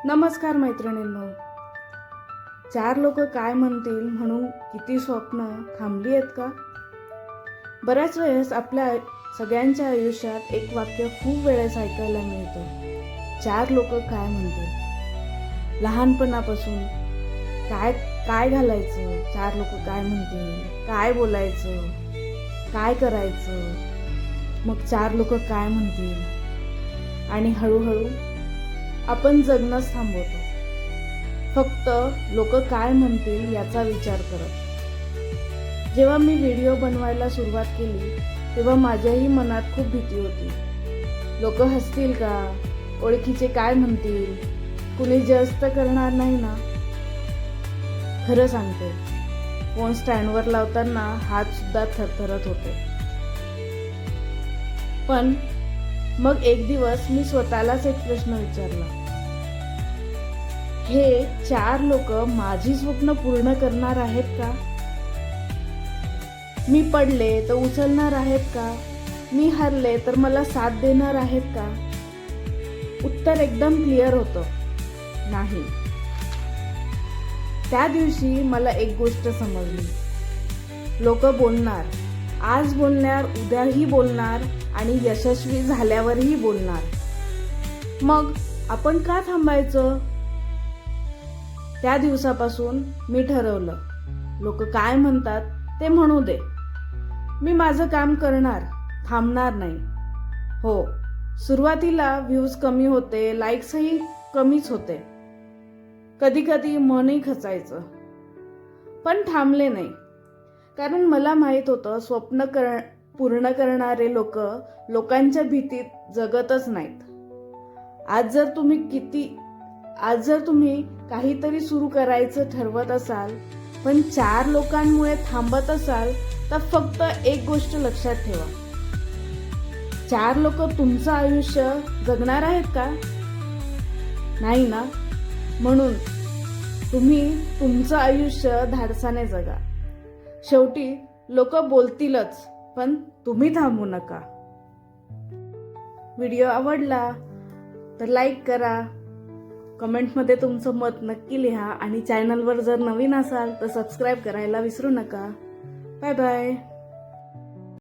नमस्कार मैत्रिणींनो. चार लोक काय म्हणतील म्हणून किती स्वप्न थांबली आहेत का? बऱ्याच वेळेस आपल्या सगळ्यांच्या आयुष्यात एक वाक्य खूप वेळेस ऐकायला मिळतं, चार लोक काय म्हणतील. लहानपणापासून काय काय घालायचं, चार लोक काय म्हणतील, काय बोलायचं, काय करायचं, मग चार लोक काय म्हणतील. आणि हळूहळू आपण जगणंच थांबवतो, फक्त लोक काय म्हणतील याचा विचार करत. जेव्हा मी व्हिडिओ बनवायला सुरुवात केली तेव्हा माझ्याही मनात खूप भीती होती. लोक हसतील का, ओळखीचे काय म्हणतील, कुणी जज तर करणार नाही ना. खरं सांगते, फोन स्टँडवर लावताना हात सुद्धा थरथरत होते. पण मग एक दिवस मी स्वतःलाच एक प्रश्न विचारला, हे चार लोक माझी स्वप्न पूर्ण करणार आहेत का? मी पडले तर उचलणार आहेत का? मी हरले तर मला साथ देणार आहेत का? उत्तर एकदम क्लिअर होतं, नाही. त्या दिवशी मला एक गोष्ट समजली, लोक बोलणार, आज बोलणार, उद्याही बोलणार आणि यशस्वी झाल्यावरही बोलणार. मग आपण का थांबायचं? त्या दिवसापासून मी ठरवलं, लोक काय म्हणतात ते म्हणू दे, मी माझं काम करणार, थांबणार नाही. हो, सुरुवातीला व्ह्यूज कमी होते, लाईक्सही कमीच होते, कधी कधी मनही खचायचं, पण थांबले नाही. कारण मला माहित होतं, स्वप्न पूर्ण करणारे लोक लोकांच्या भीतीत जगतच नाहीत. आज जर तुम्ही काहीतरी सुरू करायचं ठरवत असाल पण चार लोकांमुळे थांबत असाल तर फक्त एक गोष्ट लक्षात ठेवा, चार लोक तुमचं आयुष्य जगणार आहेत का? नाही ना. म्हणून तुम्ही तुमचं आयुष्य धाडसाने जगा. शेवटी लोक बोलतीलच, पण तुम्ही थांबू नका. व्हिडिओ आवडला तर लाईक करा, कमेंटमध्ये तुमचं मत नक्की लिहा आणि चॅनलवर जर नवीन असाल तर सबस्क्राईब करायला विसरू नका. Bye bye.